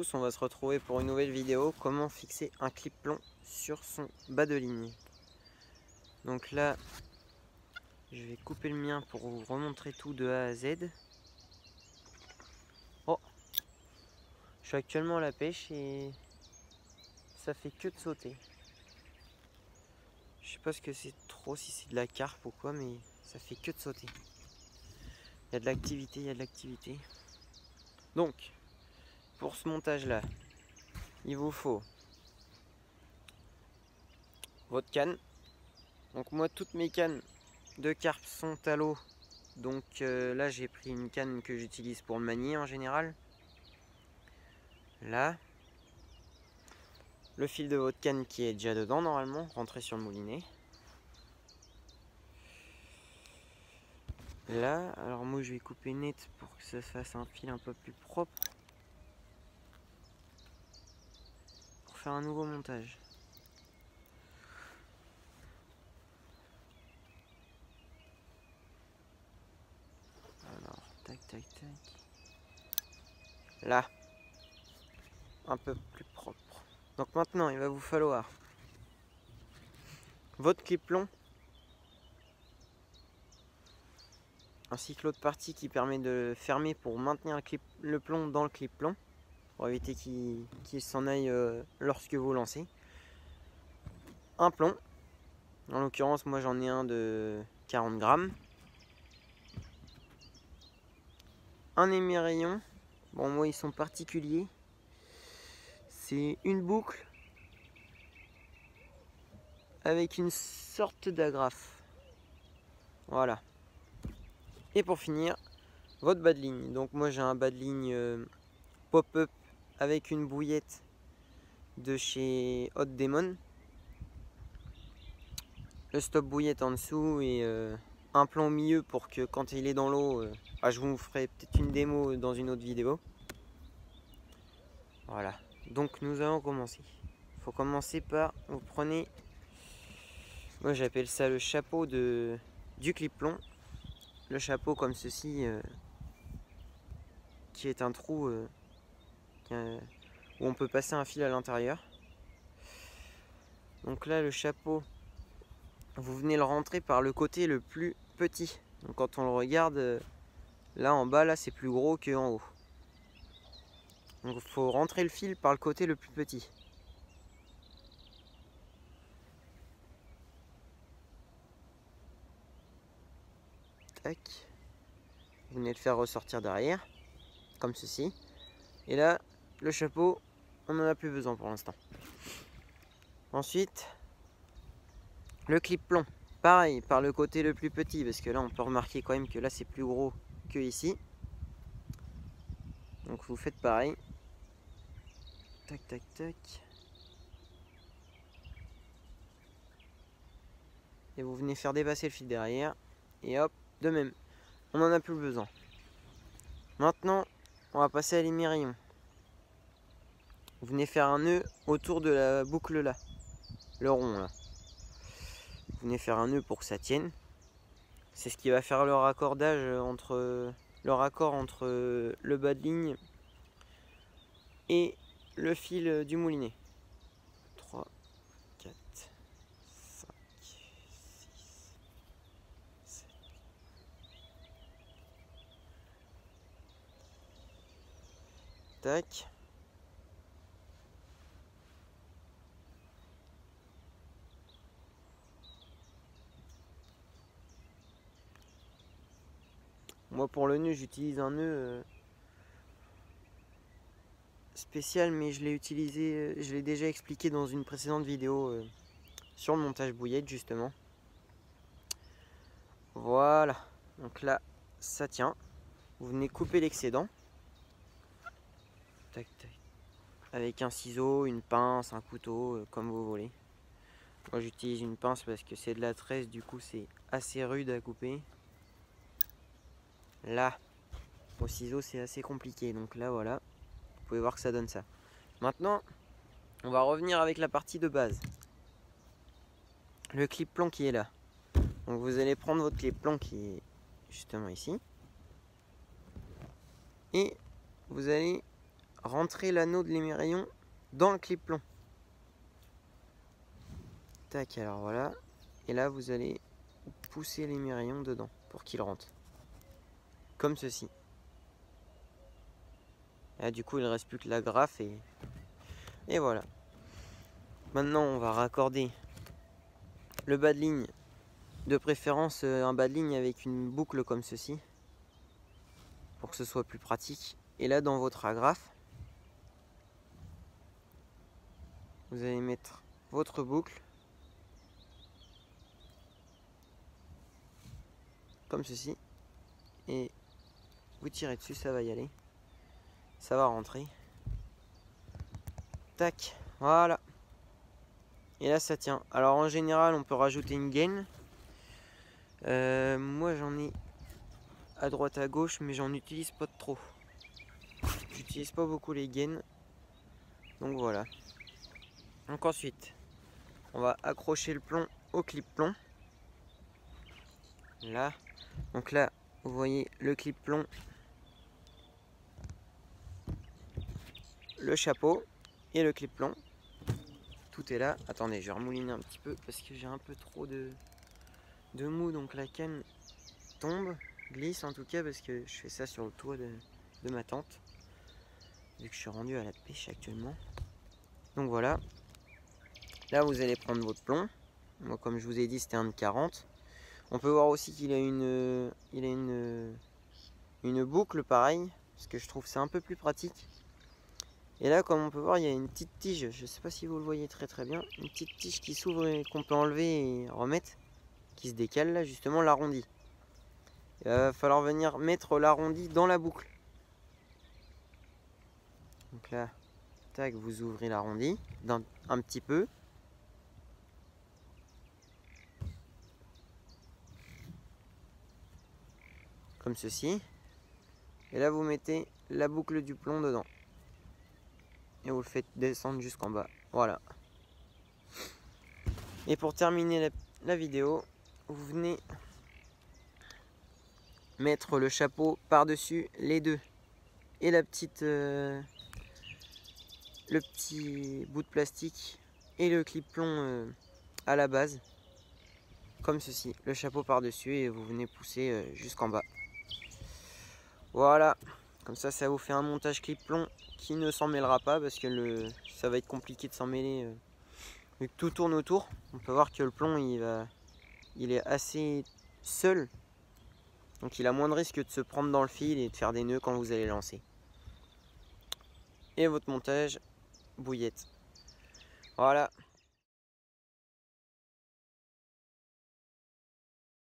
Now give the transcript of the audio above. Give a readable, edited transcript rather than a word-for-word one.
tous, on va se retrouver pour une nouvelle vidéo, comment fixer un clip plomb sur son bas de ligne. Donc là, je vais couper le mien pour vous remontrer tout de A à Z. Oh, je suis actuellement à la pêche et ça fait que de sauter. Je sais pas ce que c'est trop, si c'est de la carpe ou quoi, mais ça fait que de sauter. Il y a de l'activité, il y a de l'activité. Donc, pour ce montage-là, il vous faut votre canne. Donc moi, toutes mes cannes de carpe sont à l'eau. Donc là, j'ai pris une canne que j'utilise pour le manier en général. Là, le fil de votre canne qui est déjà dedans normalement, rentré sur le moulinet. Là, alors moi je vais couper net pour que ça fasse un fil un peu plus propre. Pour faire un nouveau montage. Alors, tac, tac, tac. Là, un peu plus propre. Donc maintenant, il va vous falloir votre clip plomb, ainsi que l'autre partie qui permet de fermer pour maintenir le plomb dans le clip plomb, pour éviter qu'il s'en aille lorsque vous lancez. Un plomb, en l'occurrence moi j'en ai un de 40 grammes. Un émerillon, bon moi ils sont particuliers, c'est une boucle avec une sorte d'agrafe. Voilà. Et pour finir, votre bas de ligne. Donc moi j'ai un bas de ligne pop-up avec une bouillette de chez Hot Demon. Le stop bouillette en dessous et un plomb au milieu pour que quand il est dans l'eau, je vous ferai peut-être une démo dans une autre vidéo. Voilà. Donc nous allons commencer. Il faut commencer par, vous prenez, moi j'appelle ça le chapeau du clip plomb. Le chapeau comme ceci, qui est un trou où on peut passer un fil à l'intérieur. Donc là le chapeau, vous venez le rentrer par le côté le plus petit. Donc quand on le regarde, là en bas, là c'est plus gros qu'en haut. Donc il faut rentrer le fil par le côté le plus petit. Tac. Vous venez le faire ressortir derrière, comme ceci. Et là, le chapeau, on n'en a plus besoin pour l'instant. Ensuite, le clip plomb. Pareil, par le côté le plus petit, parce que là on peut remarquer quand même que là c'est plus gros que ici. Donc vous faites pareil. Tac, tac, tac. Et vous venez faire dépasser le fil derrière. Et hop, de même. On n'en a plus besoin. Maintenant, on va passer à l'émerillon. Vous venez faire un nœud autour de la boucle là. Le rond là. Vous venez faire un nœud pour que ça tienne. C'est ce qui va faire le raccordage entre le bas de ligne et le fil du moulinet. 3, 4, 5, 6, 7. Tac. Moi pour le nœud j'utilise un nœud spécial, mais je l'ai utilisé, je l'ai déjà expliqué dans une précédente vidéo sur le montage bouillette justement. Voilà, donc là ça tient. Vous venez couper l'excédent. Tac tac. Avec un ciseau, une pince, un couteau, comme vous voulez. Moi j'utilise une pince parce que c'est de la tresse, du coup c'est assez rude à couper. Là, au ciseau c'est assez compliqué, donc là voilà, vous pouvez voir que ça donne ça. Maintenant, on va revenir avec la partie de base. Le clip plomb qui est là. Donc vous allez prendre votre clip plomb qui est justement ici. Et vous allez rentrer l'anneau de l'émerillon dans le clip plomb. Tac, alors voilà. Et là, vous allez pousser l'émerillon dedans pour qu'il rentre. Comme ceci. Là, du coup, il ne reste plus que l'agrafe et voilà. Maintenant, on va raccorder le bas de ligne. De préférence, un bas de ligne avec une boucle comme ceci. Pour que ce soit plus pratique. Et là, dans votre agrafe, vous allez mettre votre boucle. Comme ceci. Et vous tirez dessus, ça va y aller. Ça va rentrer. Tac, voilà. Et là, ça tient. Alors, en général, on peut rajouter une gaine. Moi, j'en ai à droite, à gauche, mais j'en utilise pas trop. J'utilise pas beaucoup les gaines. Donc, voilà. Donc, ensuite, on va accrocher le plomb au clip plomb. Là. Donc là, vous voyez le clip plomb. Le chapeau et le clip plomb. Tout est là. Attendez, je vais remouliner un petit peu parce que j'ai un peu trop de mou, donc la canne tombe, glisse en tout cas, parce que je fais ça sur le toit de ma tente, vu que je suis rendu à la pêche actuellement. Donc voilà. Là, vous allez prendre votre plomb. Moi, comme je vous ai dit, c'était un de 40. On peut voir aussi qu'il a une boucle pareil, parce que je trouve c'est un peu plus pratique. Et là, comme on peut voir, il y a une petite tige, je ne sais pas si vous le voyez très bien, une petite tige qui s'ouvre et qu'on peut enlever et remettre, qui se décale là, justement l'arrondi. Il va falloir venir mettre l'arrondi dans la boucle. Donc là, tac, vous ouvrez l'arrondi un petit peu. Comme ceci. Et là, vous mettez la boucle du plomb dedans. Et vous le faites descendre jusqu'en bas. Voilà. Et pour terminer la vidéo, vous venez mettre le chapeau par-dessus les deux. Et le petit bout de plastique et le clip plomb à la base. Comme ceci. Le chapeau par-dessus et vous venez pousser jusqu'en bas. Voilà. Comme ça vous fait un montage clip plomb qui ne s'en mêlera pas parce que ça va être compliqué de s'en mêler. Vu que tout tourne autour, on peut voir que le plomb il est assez seul. Donc il a moins de risque de se prendre dans le fil et de faire des nœuds quand vous allez lancer. Et votre montage bouillette. Voilà.